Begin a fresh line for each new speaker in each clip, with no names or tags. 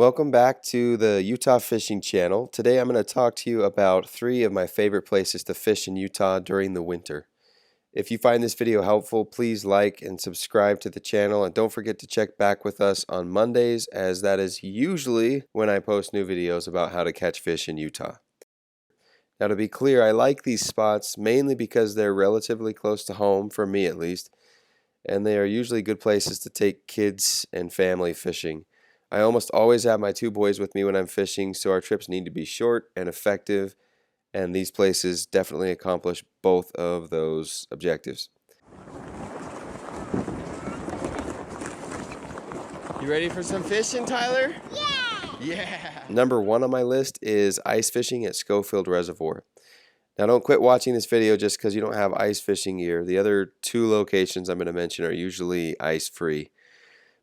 Welcome back to the Utah Fishing Channel. Today I'm going to talk to you about 3 of my favorite places to fish in Utah during the winter. If you find this video helpful, please like and subscribe to the channel, and don't forget to check back with us on Mondays, as that is usually when I post new videos about how to catch fish in Utah. Now, to be clear, I like these spots mainly because they're relatively close to home, for me at least, and they are usually good places to take kids and family fishing. I almost always have my 2 boys with me when I'm fishing, so our trips need to be short and effective, and these places definitely accomplish both of those objectives. You ready for some fishing, Tyler? Yeah! Number 1 on my list is ice fishing at Scofield Reservoir. Now, don't quit watching this video just because you don't have ice fishing gear. The other 2 locations I'm going to mention are usually ice-free.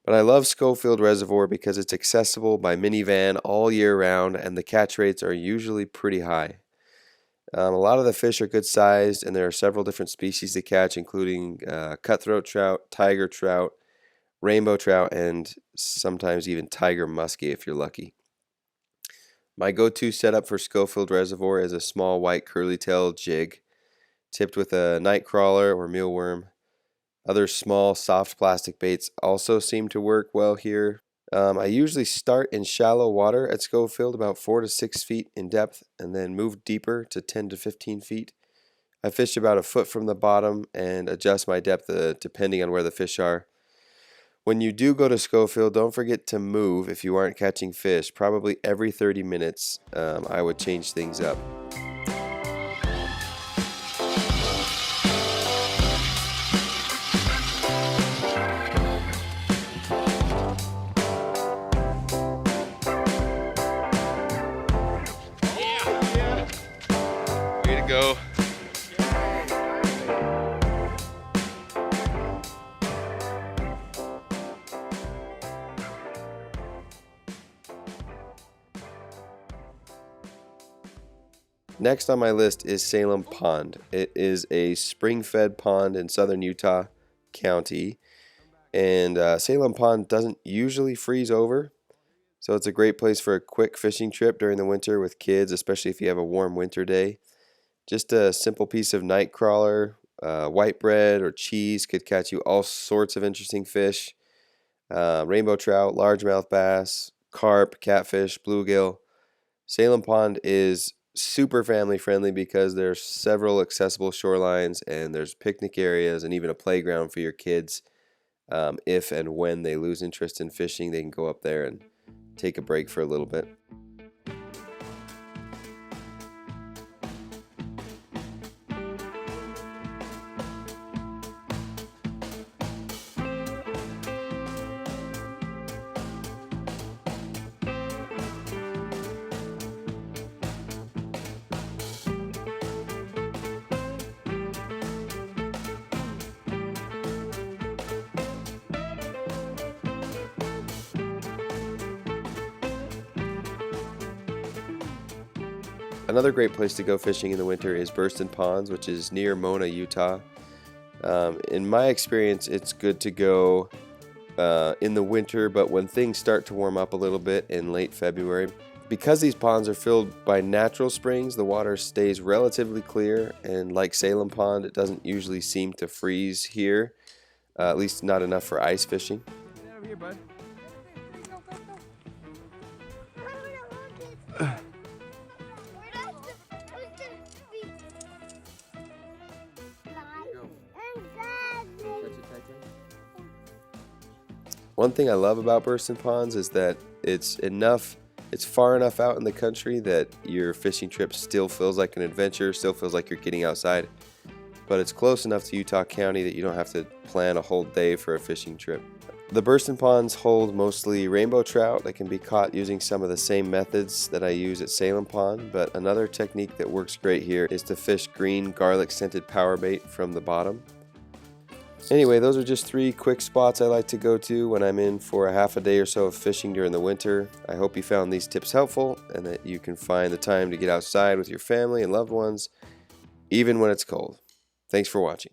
But I love Scofield Reservoir because it's accessible by minivan all year round, and the catch rates are usually pretty high. A lot of the fish are good sized, and there are several different species to catch, including cutthroat trout, tiger trout, rainbow trout, and sometimes even tiger muskie if you're lucky. My go-to setup for Scofield Reservoir is a small white curly-tailed jig tipped with a night crawler or mealworm. Other small, soft plastic baits also seem to work well here. I usually start in shallow water at Scofield, about 4 to 6 feet in depth, and then move deeper to 10 to 15 feet. I fish about a foot from the bottom and adjust my depth depending on where the fish are. When you do go to Scofield, don't forget to move if you aren't catching fish. Probably every 30 minutes, I would change things up. Go. Next on my list is Salem Pond. It is a spring-fed pond in southern Utah County, and Salem Pond doesn't usually freeze over, so it's a great place for a quick fishing trip during the winter with kids, especially if you have a warm winter day. Just a simple piece of night crawler, white bread, or cheese could catch you all sorts of interesting fish. Rainbow trout, largemouth bass, carp, catfish, bluegill. Salem Pond is super family friendly because there's several accessible shorelines, and there's picnic areas and even a playground for your kids. If and when they lose interest in fishing, they can go up there and take a break for a little bit. Another great place to go fishing in the winter is Burraston Ponds, which is near Mona, Utah. In my experience, it's good to go in the winter, but when things start to warm up a little bit in late February. Because these ponds are filled by natural springs, the water stays relatively clear, and like Salem Pond, it doesn't usually seem to freeze here, at least not enough for ice fishing.
Get over here, bud.
One thing I love about Burraston Ponds is that it's far enough out in the country that your fishing trip still feels like an adventure, still feels like you're getting outside, but it's close enough to Utah County that you don't have to plan a whole day for a fishing trip. The Burraston Ponds hold mostly rainbow trout that can be caught using some of the same methods that I use at Salem Pond, but another technique that works great here is to fish green garlic scented power bait from the bottom. Anyway, those are just 3 quick spots I like to go to when I'm in for a half a day or so of fishing during the winter. I hope you found these tips helpful and that you can find the time to get outside with your family and loved ones, even when it's cold. Thanks for watching.